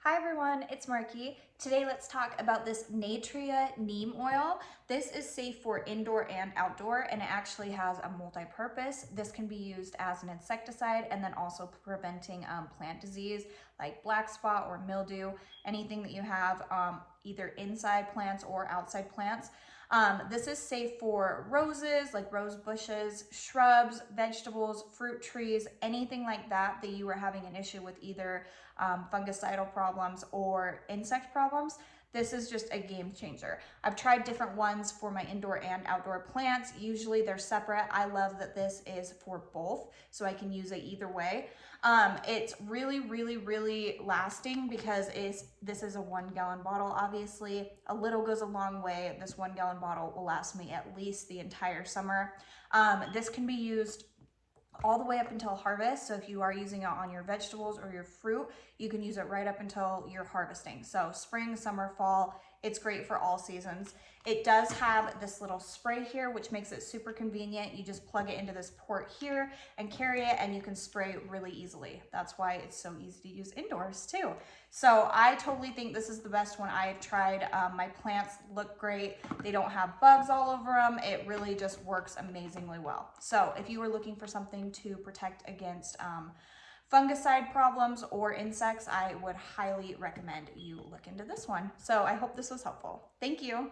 Hi everyone, it's Marky. Today let's talk about this NATRIA Neem Oil. This is safe for indoor and outdoor, and it actually has a multi-purpose. This can be used as an insecticide and then also preventing plant disease like black spot or mildew, anything that you have either inside plants or outside plants. This is safe for roses, like rose bushes, shrubs, vegetables, fruit trees, anything like that you are having an issue with either fungicidal problems or insect problems. This is just a game changer. I've tried different ones for my indoor and outdoor plants. Usually they're separate. I love that this is for both, so I can use it either way. It's really lasting because this is a 1 gallon bottle. Obviously, a little goes a long way. This 1 gallon bottle will last me at least the entire summer. This can be used all the way up until harvest. So if you are using it on your vegetables or your fruit, you can use it right up until you're harvesting. So spring, summer, fall, it's great for all seasons. It does have this little spray here, which makes it super convenient. You just plug it into this port here and carry it, and you can spray really easily. That's why it's so easy to use indoors too. So I totally think this is the best one I've tried. My plants look great. They don't have bugs all over them. It really just works amazingly well. So if you were looking for something to protect against fungicide problems or insects, I would highly recommend you look into this one. So I hope this was helpful. Thank you.